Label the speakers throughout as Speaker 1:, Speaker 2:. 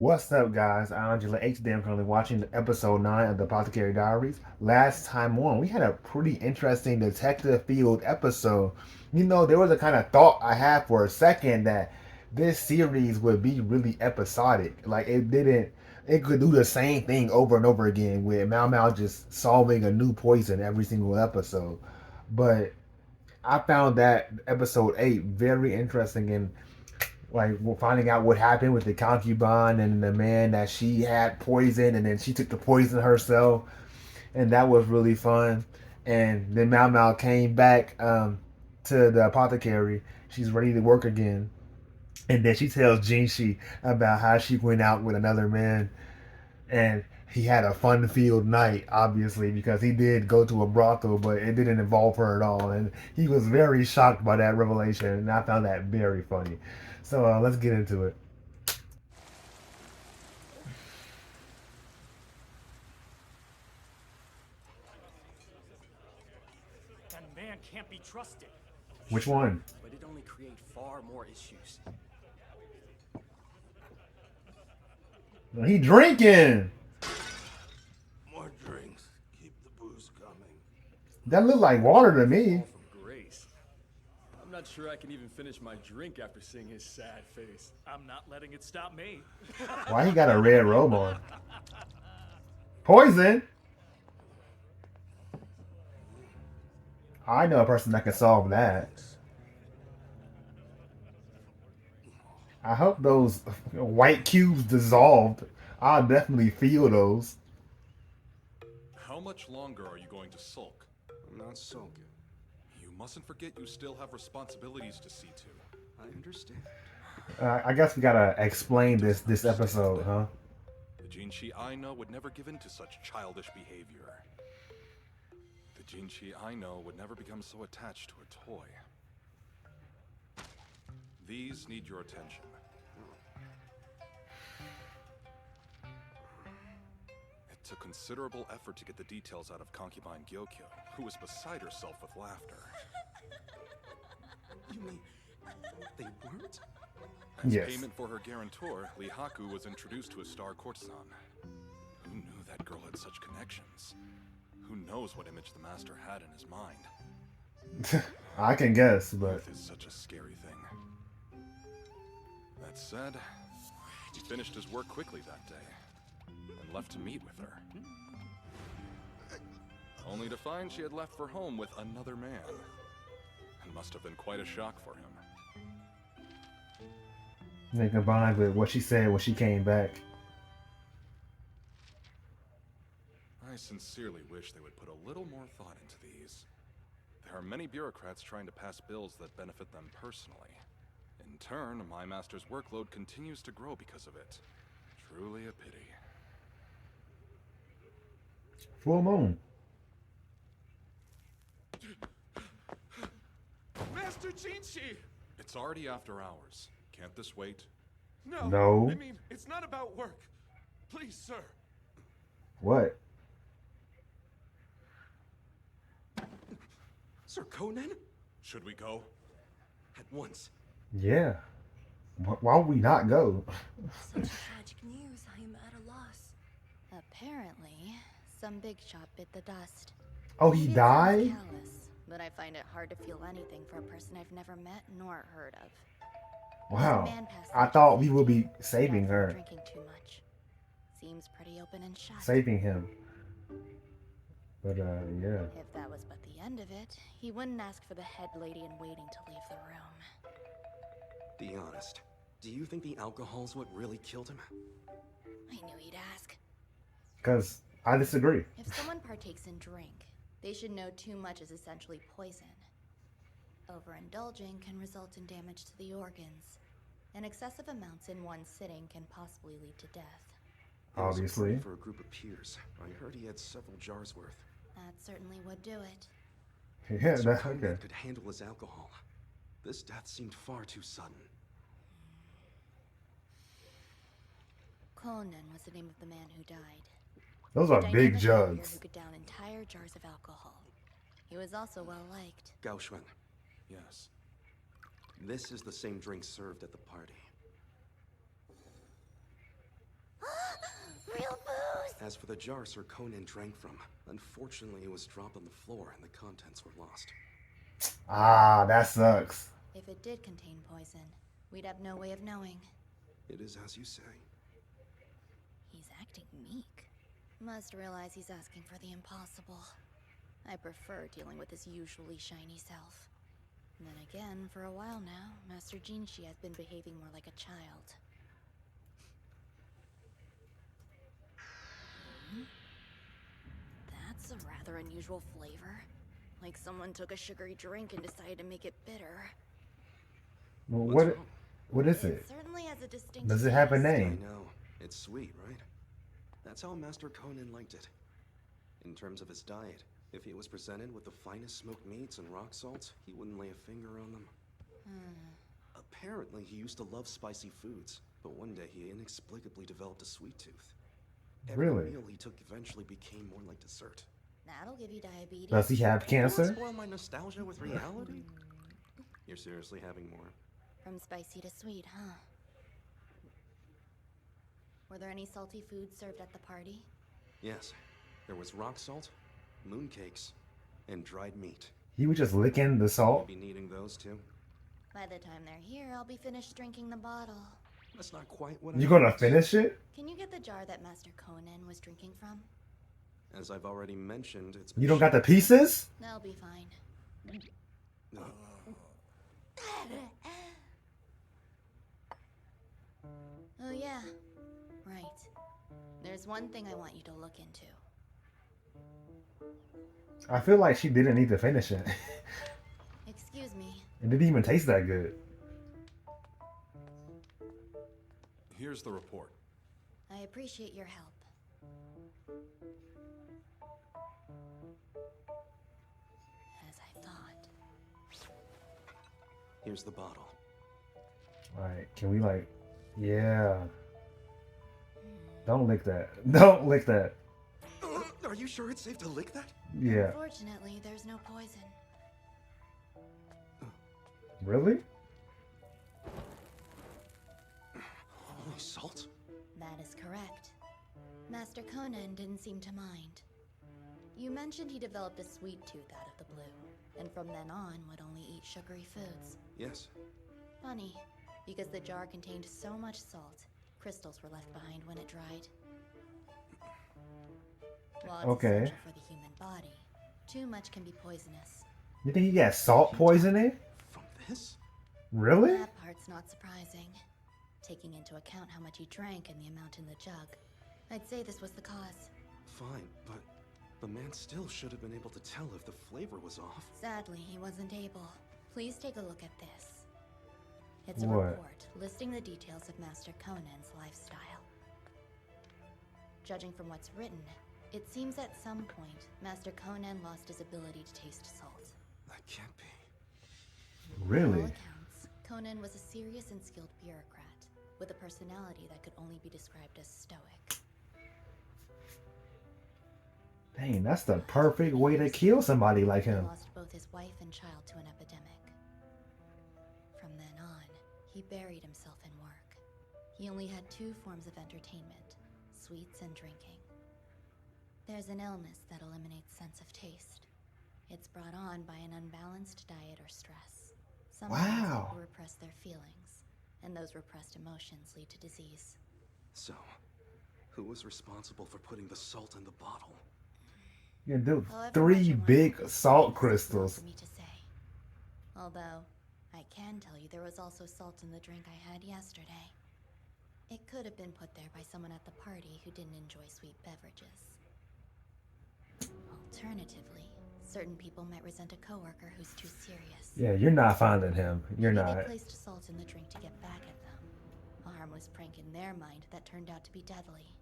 Speaker 1: What's up, guys? I'm Angela H. D. I'm currently watching episode 9 of the Apothecary Diaries. Last time on, we had a pretty interesting detective field episode. There was a kind of thought I had for a second that this series would be really episodic. Like, it could do the same thing over and over again with Mau Mau just solving a new poison every single episode. But I found that episode 8 very interesting and like we're finding out what happened with the concubine and the man that she had poisoned and then she took the poison herself, and that was really fun. And then Mau Mau came back to the apothecary. She's ready to work again, and then she tells Jinshi about how she went out with another man, and he had a fun-filled night, obviously, because he did go to a brothel, but it didn't involve her at all. And he was very shocked by that revelation, and I found that very funny. So let's get into it.
Speaker 2: That man can't be trusted.
Speaker 1: Which
Speaker 3: Sure,
Speaker 1: one?
Speaker 3: but it only create far more issues.
Speaker 1: He drinking.
Speaker 4: More drinks. Keep the booze coming.
Speaker 1: That looked like water to me.
Speaker 5: Fall from grace. I'm not sure I can even finish my drink after seeing his sad face.
Speaker 2: I'm not letting it stop me.
Speaker 1: Why he got a red robe on? Poison. I know a person that can solve that. I hope those white cubes dissolved. I'll definitely feel those.
Speaker 6: How much longer are you going to sulk?
Speaker 3: I'm not sulking.
Speaker 6: You mustn't forget you still have responsibilities to see to.
Speaker 3: I understand.
Speaker 1: I guess we gotta explain this episode, huh?
Speaker 6: The Jinshi I know would never give in to such childish behavior. The Jinshi I know would never become so attached to a toy. These need your attention. It took considerable effort to get the details out of concubine Gyokyo, who was beside herself with laughter.
Speaker 3: You mean they weren't?
Speaker 6: As
Speaker 1: Yes.
Speaker 6: payment for her guarantor, Lihaku was introduced to a star courtesan. Who knew that girl had such connections? Who knows what image the master had in his mind?
Speaker 1: I can guess, but
Speaker 6: Youth is such a scary thing. That said, he finished his work quickly that day and left to meet with her. Only to find she had left for home with another man. It must have been quite a shock for him.
Speaker 1: then combined with what she said when she came back.
Speaker 6: I sincerely wish they would put a little more thought into these. There are many bureaucrats trying to pass bills that benefit them personally. In turn, my master's workload continues to grow because of it. Truly a pity.
Speaker 1: Full moon.
Speaker 5: Master Jinshi!
Speaker 6: It's already after hours. Can't this wait?
Speaker 5: No.
Speaker 1: No.
Speaker 5: I mean, it's not about work. Please, sir.
Speaker 1: What?
Speaker 3: Sir Conan?
Speaker 6: Should we go?
Speaker 3: At once.
Speaker 1: Yeah. Why would we not go?
Speaker 7: Such tragic news, I am at a loss. Apparently, some big shot bit the dust.
Speaker 1: Oh, he
Speaker 7: Maybe it sounds
Speaker 1: died?
Speaker 7: callous, but I find it hard to feel anything for a person I've never met nor heard of.
Speaker 1: Wow.
Speaker 7: There's a man passed
Speaker 1: I
Speaker 7: through
Speaker 1: thought
Speaker 7: today,
Speaker 1: we would be
Speaker 7: too.
Speaker 1: saving
Speaker 7: Died from
Speaker 1: her.
Speaker 7: Drinking too much. Seems pretty open and shut.
Speaker 1: Saving him. But yeah.
Speaker 7: If that was but the end of it, he wouldn't ask for the head lady in waiting to leave the room.
Speaker 3: Be honest. Do you think the alcohol's what really killed him?
Speaker 7: I knew he'd ask.
Speaker 1: Because I disagree.
Speaker 7: If someone partakes in drink, they should know too much is essentially poison. Overindulging can result in damage to the organs, and excessive amounts in one sitting can possibly lead to death.
Speaker 3: It was a
Speaker 1: Obviously.
Speaker 3: party for a group of peers. I heard he had several jars worth.
Speaker 7: That certainly would do it.
Speaker 1: Yeah,
Speaker 3: Sir
Speaker 1: that's
Speaker 3: Conan
Speaker 1: okay.
Speaker 3: could handle his alcohol. This death seemed far too sudden.
Speaker 7: Conan was the name of the man who died.
Speaker 1: Those
Speaker 7: A
Speaker 1: are big
Speaker 7: dynamic warrior
Speaker 1: jugs.
Speaker 7: who could down entire jars of alcohol. He was also well liked.
Speaker 3: Gao Xuan,
Speaker 6: Yes.
Speaker 3: this is the same drink served at the party. As for the jar Sir Conan drank from, unfortunately it was dropped on the floor and the contents were lost.
Speaker 1: Ah, that sucks.
Speaker 7: If it did contain poison, we'd have no way of knowing.
Speaker 3: It is as you say.
Speaker 7: He's acting meek. Must realize he's asking for the impossible. I prefer dealing with his usually shiny self. Then again, for a while now, Master Jinshi has been behaving more like a child. That's a rather unusual flavor. Like someone took a sugary drink and decided to make it bitter.
Speaker 3: What's wrong?
Speaker 1: What is
Speaker 7: It
Speaker 1: it?
Speaker 7: certainly has a distinct
Speaker 1: Does it have a
Speaker 7: taste.
Speaker 3: I
Speaker 1: name?
Speaker 3: know. It's sweet, right? That's how Master Conan liked it. In terms of his diet, if he was presented with the finest smoked meats and rock salt, he wouldn't lay a finger on them. Apparently, he used to love spicy foods, but one day he inexplicably developed a sweet tooth. Every
Speaker 1: Really?
Speaker 3: meal he took eventually became more like dessert.
Speaker 7: That'll give you diabetes.
Speaker 1: Does he have
Speaker 3: You wanna
Speaker 1: cancer?
Speaker 3: spoil my nostalgia with reality? You're seriously having more?
Speaker 7: From spicy to sweet, huh? Were there any salty foods served at the party?
Speaker 3: Yes. There was rock salt, mooncakes, and dried meat.
Speaker 1: He was just licking the
Speaker 3: You'll
Speaker 1: salt.
Speaker 3: be needing those too?
Speaker 7: By the time they're here, I'll be finished drinking the bottle.
Speaker 3: That's not quite what
Speaker 1: You
Speaker 3: I
Speaker 1: gonna
Speaker 3: meant.
Speaker 1: finish it?
Speaker 7: Can you get the jar that Master Conan was drinking from?
Speaker 3: As I've already mentioned, it's
Speaker 1: You don't got the pieces?
Speaker 7: That'll be fine. Oh yeah, right. There's one thing I want you to look into.
Speaker 1: I feel like she didn't need to finish it.
Speaker 7: Excuse me.
Speaker 1: It didn't even taste that good.
Speaker 6: Here's the report.
Speaker 7: I appreciate your help. As I thought.
Speaker 3: Here's the bottle.
Speaker 1: Alright, can we like... Yeah. Don't lick that. Don't lick that.
Speaker 3: Are you sure it's safe to lick that?
Speaker 1: Yeah.
Speaker 7: Unfortunately, there's no poison.
Speaker 1: Really?
Speaker 3: Holy salt?
Speaker 7: That is correct. Master Conan didn't seem to mind. You mentioned he developed a sweet tooth out of the blue, and from then on would only eat sugary foods.
Speaker 3: Yes.
Speaker 7: Funny, because the jar contained so much salt, crystals were left behind when it dried. While it's
Speaker 1: Okay.
Speaker 7: essential for the human body, too much can be poisonous.
Speaker 1: You think he got salt poisoning?
Speaker 3: From this?
Speaker 1: Really?
Speaker 7: That part's not surprising. Taking into account how much he drank and the amount in the jug, I'd say this was the cause.
Speaker 3: Fine, but the man still should have been able to tell if the flavor was off.
Speaker 7: Sadly, he wasn't able. Please take a look at this. It's a
Speaker 1: What?
Speaker 7: report listing the details of Master Conan's lifestyle. Judging from what's written, it seems at some point, Master Conan lost his ability to taste salt.
Speaker 3: That can't be.
Speaker 7: By
Speaker 1: Really?
Speaker 7: all accounts, Conan was a serious and skilled bureaucrat, with a personality that could only be described as stoic.
Speaker 1: Dang, that's the perfect way to kill somebody like
Speaker 7: He
Speaker 1: him.
Speaker 7: lost both his wife and child to an epidemic. From then on, he buried himself in work. He only had two forms of entertainment, sweets and drinking. There's an illness that eliminates sense of taste. It's brought on by an unbalanced diet or stress. Sometimes
Speaker 1: Wow.
Speaker 7: people repress their feelings, and those repressed emotions lead to disease.
Speaker 3: So, who was responsible for putting the salt in the bottle?
Speaker 1: You can do
Speaker 7: However much
Speaker 1: 3
Speaker 7: I want
Speaker 1: big
Speaker 7: to
Speaker 1: salt
Speaker 7: it's not
Speaker 1: crystals.
Speaker 7: for me to say. Although, I can tell you there was also salt in the drink I had yesterday. It could have been put there by someone at the party who didn't enjoy sweet beverages. Alternatively, certain people might resent a coworker who's too serious.
Speaker 1: Yeah, you're not finding him. You're
Speaker 7: Maybe
Speaker 1: not.
Speaker 7: they placed salt in the drink to get back at them. A harmless prank in their mind that turned out to be deadly.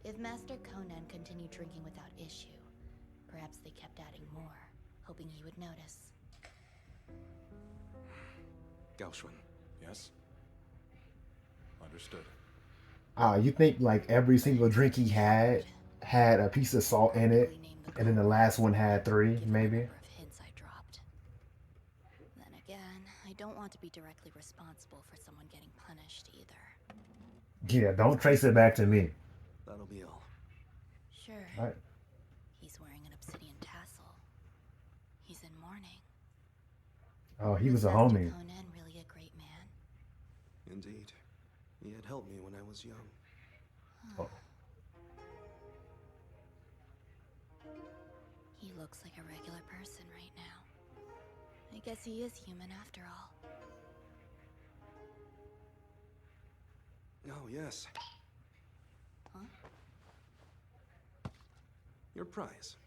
Speaker 7: If Master Conan continued drinking without issue, perhaps they kept adding more, hoping he would notice.
Speaker 3: Gaoshun.
Speaker 6: Yes? Understood.
Speaker 1: You think like every single drink he had a piece of salt in it, and then the last one had 3,
Speaker 7: Given the
Speaker 1: maybe?
Speaker 7: number of hints I dropped. Then again, I don't want to be directly responsible for someone getting punished either.
Speaker 1: Yeah, don't trace it back to me. Right.
Speaker 7: He's wearing an obsidian tassel. He's in mourning.
Speaker 1: Oh, he was a
Speaker 7: Master
Speaker 1: homie.
Speaker 7: Conan really a great man?
Speaker 3: Indeed. He had helped me when I was young.
Speaker 1: Oh.
Speaker 7: He looks like a regular person right now. I guess he is human after all.
Speaker 3: Oh, yes.
Speaker 7: Huh?
Speaker 3: Your prize.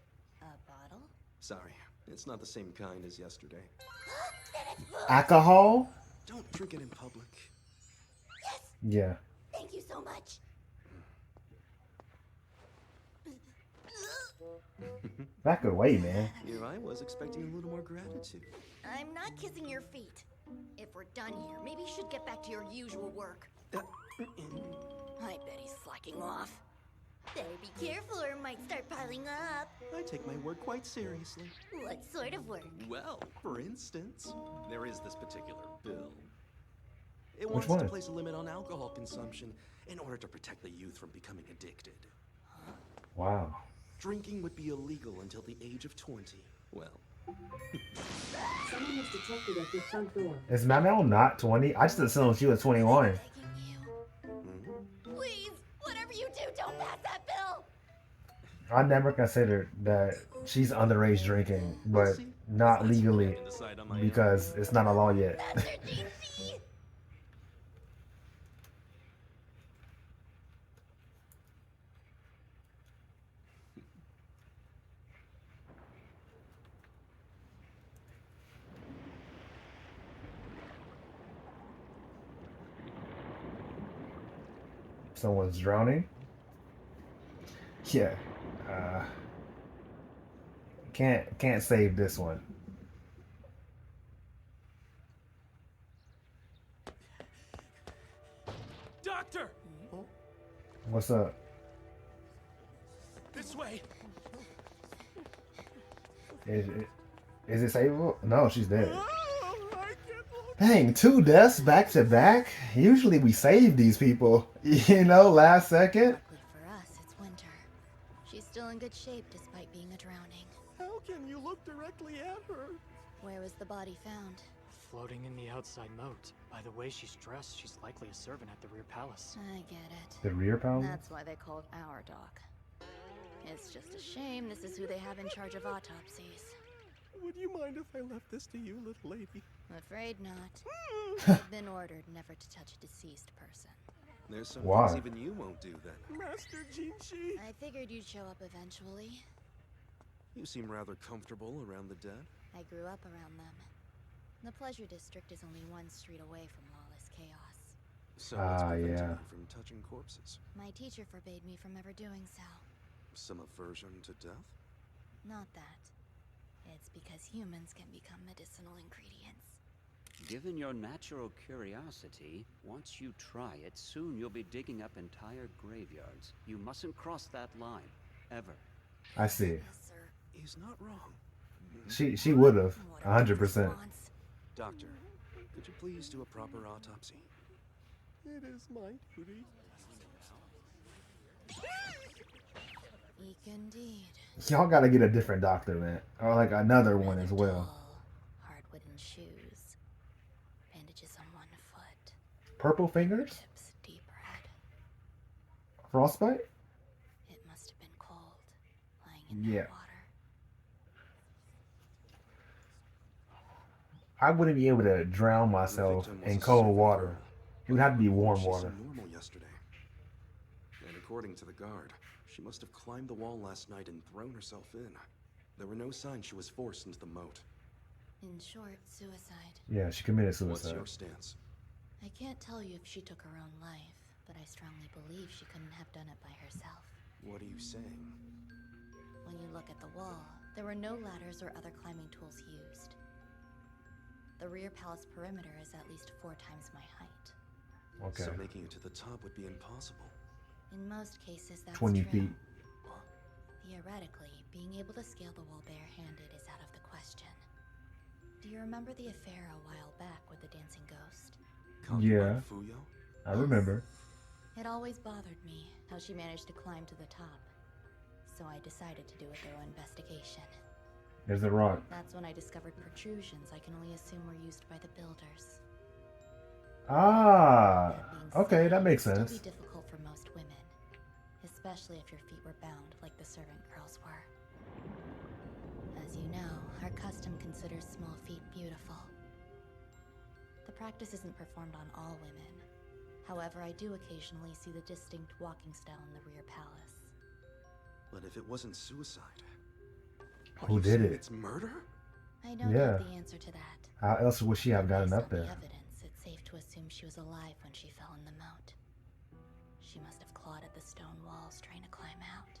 Speaker 7: A bottle?
Speaker 3: Sorry, it's not the same kind as yesterday.
Speaker 1: Alcohol?
Speaker 3: Don't drink it in public.
Speaker 7: Yes!
Speaker 1: Yeah.
Speaker 7: Thank you so much!
Speaker 1: Back away, man.
Speaker 3: Here I was expecting a little more gratitude.
Speaker 7: I'm not kissing your feet. If we're done here, maybe you should get back to your usual work. I bet he's slacking off. Better be careful or it might start piling up.
Speaker 3: I take my work quite seriously.
Speaker 7: What sort of work?
Speaker 3: Well, for instance, there is this particular bill. It
Speaker 1: Which
Speaker 3: wants us to
Speaker 1: one?
Speaker 3: place a limit on alcohol consumption in order to protect the youth from becoming addicted.
Speaker 1: Wow.
Speaker 3: Drinking would be illegal until the age of 20. Well,
Speaker 8: Someone is detected at the front door.
Speaker 1: Is Mamel not 20? I just assumed she was 21.
Speaker 7: Begging you. Please, whatever you do, don't pass that bill.
Speaker 1: I never considered that she's underage drinking, but not legally
Speaker 3: I can decide on my own.
Speaker 1: because it's not a law yet.
Speaker 7: Master GC!
Speaker 1: Someone's drowning. Yeah. Can't save this one.
Speaker 2: Doctor!
Speaker 1: What's up?
Speaker 2: This way!
Speaker 1: Is it savable? No, she's dead.
Speaker 2: Oh, I can't look.
Speaker 1: Dang, 2 deaths back to back? Usually we save these people, you know, last second.
Speaker 7: Luckily for us, it's winter. She's still in good shape despite being a drowning.
Speaker 2: How can you look directly at her?
Speaker 7: Where was the body found?
Speaker 9: Floating in the outside moat. By the way she's dressed, she's likely a servant at the rear palace.
Speaker 7: I get it.
Speaker 1: The rear pound?
Speaker 7: That's why they call it our dock. It's just a shame this is who they have in charge of autopsies.
Speaker 2: Would you mind if I left this to you, little lady?
Speaker 7: Afraid not. I've been ordered never to touch a deceased person.
Speaker 3: There's some
Speaker 1: Why?
Speaker 3: things even you won't do then.
Speaker 2: Master Jinchi!
Speaker 7: I figured you'd show up eventually.
Speaker 3: You seem rather comfortable around the dead.
Speaker 7: I grew up around them. The Pleasure District is only one street away from lawless chaos.
Speaker 3: So what's preventing
Speaker 1: yeah.
Speaker 3: you from touching corpses?
Speaker 7: My teacher forbade me from ever doing so.
Speaker 3: Some aversion to death?
Speaker 7: Not that. It's because humans can become medicinal ingredients.
Speaker 10: Given your natural curiosity, once you try it, soon you'll be digging up entire graveyards. You mustn't cross that line, ever.
Speaker 1: I see.
Speaker 7: Yes, sir.
Speaker 3: He's not wrong.
Speaker 1: She would have,
Speaker 7: What a good
Speaker 1: 100%.
Speaker 7: response.
Speaker 3: Doctor, could you please do a proper autopsy?
Speaker 2: It is my duty.
Speaker 7: Eek indeed.
Speaker 1: Y'all gotta get a different doctor, man. Or like another one
Speaker 7: Rather
Speaker 1: as well.
Speaker 7: dull, hard wooden shoes. Bandages on one foot.
Speaker 1: Purple fingers?
Speaker 7: Tips deep red.
Speaker 1: Frostbite?
Speaker 7: It must have been cold, lying in
Speaker 1: Yeah.
Speaker 7: that water.
Speaker 1: I wouldn't be able to drown myself
Speaker 3: The victim was
Speaker 1: in
Speaker 3: a
Speaker 1: cold
Speaker 3: servant
Speaker 1: water.
Speaker 3: girl.
Speaker 1: It would have to be warm
Speaker 3: She
Speaker 1: water.
Speaker 3: seemed normal yesterday. And according to the guard, she must have climbed the wall last night and thrown herself in. There were no signs she was forced into the moat.
Speaker 7: In short, suicide.
Speaker 1: Yeah, she committed
Speaker 3: What's
Speaker 1: suicide.
Speaker 3: your stance?
Speaker 7: I can't tell you if she took her own life, but I strongly believe she couldn't have done it by herself.
Speaker 3: What are you saying?
Speaker 7: When you look at the wall, there were no ladders or other climbing tools used. The rear palace perimeter is at least 4 times my height.
Speaker 1: Okay.
Speaker 3: So making it to the top would be impossible.
Speaker 7: In most cases, that's
Speaker 1: 20
Speaker 7: true.
Speaker 1: feet.
Speaker 7: Theoretically, being able to scale the wall barehanded is out of the question. Do you remember the affair a while back with the dancing ghost?
Speaker 1: Yeah.
Speaker 3: Concubine Fuyo?
Speaker 1: I remember.
Speaker 7: It always bothered me how she managed to climb to the top. so I decided to do a thorough investigation.
Speaker 1: There's a rock.
Speaker 7: That's when I discovered protrusions I can only assume were used by the builders.
Speaker 1: Ah,
Speaker 7: That being
Speaker 1: okay,
Speaker 7: said,
Speaker 1: that makes
Speaker 7: it would
Speaker 1: sense.
Speaker 7: still be difficult for most women, especially if your feet were bound like the servant girls were. As you know, our custom considers small feet beautiful. The practice isn't performed on all women. However, I do occasionally see the distinct walking style in the rear palace.
Speaker 3: But if it wasn't suicide,
Speaker 1: Who did it?
Speaker 3: it's murder?
Speaker 7: I don't
Speaker 1: Yeah.
Speaker 7: have the answer to that.
Speaker 1: How else would she have gotten
Speaker 7: Based
Speaker 1: up
Speaker 7: on the
Speaker 1: there?
Speaker 7: evidence, it's safe to assume she was alive when she fell in the moat. She must have clawed at the stone walls trying to climb out.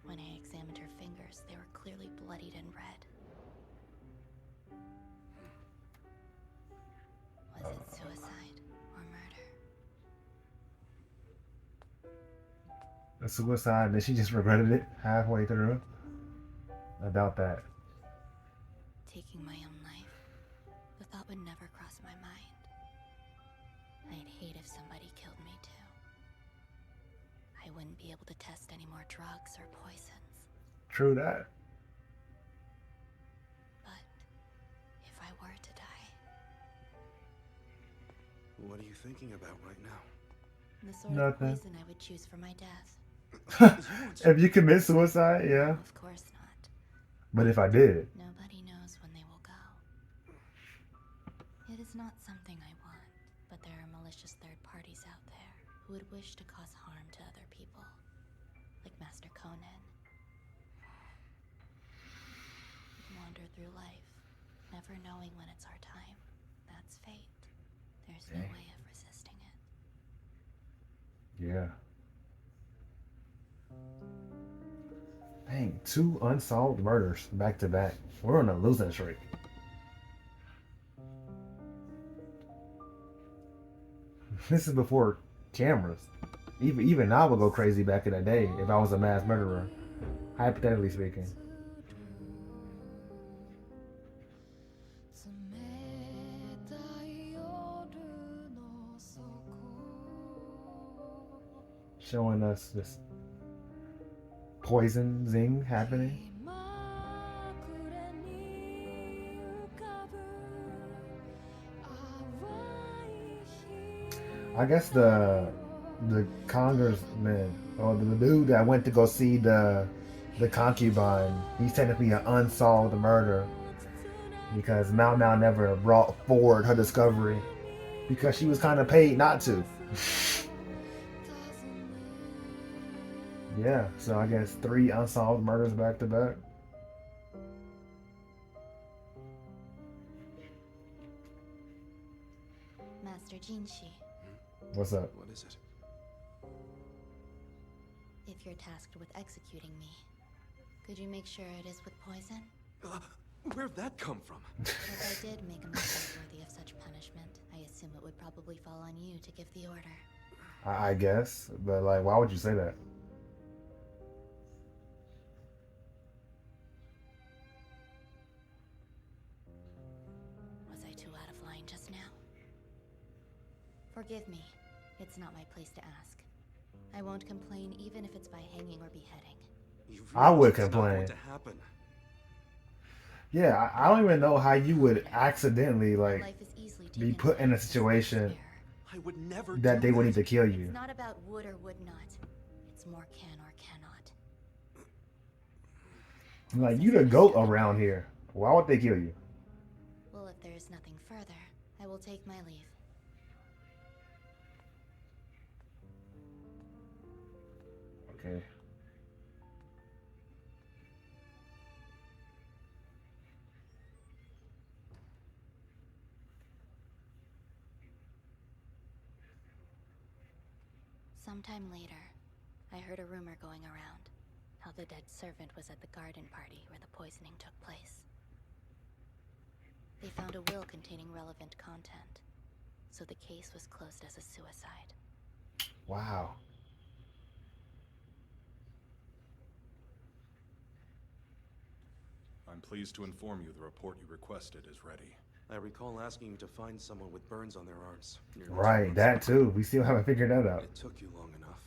Speaker 7: When I examined her fingers, they were clearly bloodied and red. Was it suicide or murder?
Speaker 1: A suicide, then she just regretted it halfway through? I doubt that.
Speaker 7: Taking my own life? The thought would never cross my mind. I'd hate if somebody killed me too. I wouldn't be able to test any more drugs or poisons.
Speaker 1: True that.
Speaker 7: But if I were to die,
Speaker 3: What are you thinking about right now?
Speaker 7: the sort
Speaker 1: Nothing.
Speaker 7: of poison I would choose for my death.
Speaker 1: If you commit suicide, yeah.
Speaker 7: Of course not.
Speaker 1: But if I did,
Speaker 7: Nobody knows when they will go. It is not something I want, but there are malicious third parties out there who would wish to cause harm to other people, like Master Conan. We wander through life, never knowing when it's our time. That's fate. There's no way of resisting it.
Speaker 1: yeah. Dang, 2 unsolved murders back to back. We're on a losing streak. This is before cameras. Even I would go crazy back in the day if I was a mass murderer. Hypothetically speaking. Showing us this poison zing happening. I guess the congressman or the dude that went to go see the concubine, he's technically an unsolved murder because Mao Mao never brought forward her discovery because she was kind of paid not to. Yeah, so I guess 3 unsolved murders back to back.
Speaker 7: Master Jinshi,
Speaker 1: What's up?
Speaker 3: What is it?
Speaker 7: if you're tasked with executing me, could you make sure it is with poison?
Speaker 3: Where'd that come from?
Speaker 7: If I did make a mistake worthy of such punishment, I assume it would probably fall on you to give the order.
Speaker 1: I guess, but like, why would you say that?
Speaker 7: Was I too out of line just now? Forgive me. It's not my place to ask. I won't complain even if it's by hanging or beheading.
Speaker 3: You
Speaker 1: I would
Speaker 3: realize it's not going
Speaker 1: complain.
Speaker 3: to happen.
Speaker 1: Yeah, I don't even know how you would accidentally
Speaker 7: My
Speaker 1: like
Speaker 7: life is easily
Speaker 1: be
Speaker 7: taken
Speaker 1: put in a
Speaker 7: by
Speaker 1: situation
Speaker 7: despair.
Speaker 3: I would never
Speaker 1: that
Speaker 3: do
Speaker 1: they would need
Speaker 3: that.
Speaker 1: to kill you.
Speaker 7: It's not about would or would not. It's more can or cannot.
Speaker 1: Like, you the goat around here. Why would they kill you?
Speaker 7: Well, if there is nothing further, I will take my leave.
Speaker 1: Okay.
Speaker 7: Sometime later, I heard a rumor going around how the dead servant was at the garden party where the poisoning took place. They found a will containing relevant content, so the case was closed as a suicide.
Speaker 1: Wow.
Speaker 6: I'm pleased to inform you the report you requested is ready.
Speaker 3: I recall asking you to find someone with burns on their arms. near the
Speaker 1: Right,
Speaker 3: tombs.
Speaker 1: that too. We still haven't figured that out.
Speaker 3: It took you long enough.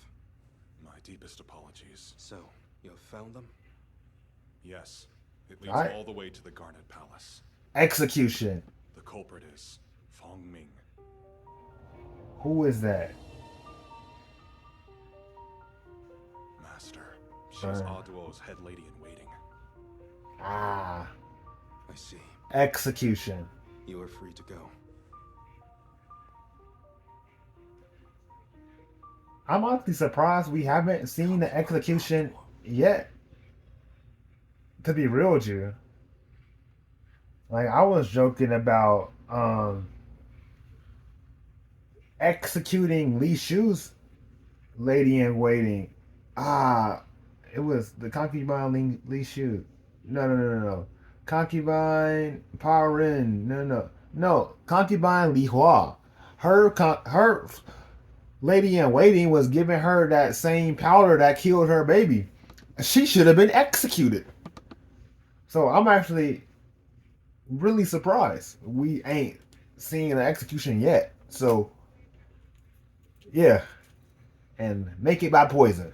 Speaker 6: My deepest apologies.
Speaker 3: So, You have found them?
Speaker 6: Yes. It leads
Speaker 1: Alright.
Speaker 6: all the way to the Garnet Palace.
Speaker 1: Execution.
Speaker 6: The culprit is Fong Ming.
Speaker 1: Who is that?
Speaker 6: Master. She's
Speaker 1: Uh.
Speaker 6: Aduo's head lady in waiting.
Speaker 1: Ah.
Speaker 3: I see.
Speaker 1: Execution.
Speaker 3: You are free to go.
Speaker 1: I'm honestly surprised we haven't seen the execution yet. To be real with you. Like, I was joking about executing Lee Shu's lady in waiting. It was the concubine Lee Shu. No. Concubine Parin. No. Concubine Li Hua. Her lady in waiting was giving her that same powder that killed her baby. She should have been executed. So I'm actually really surprised we ain't seeing the execution yet. So yeah, and make it by poison.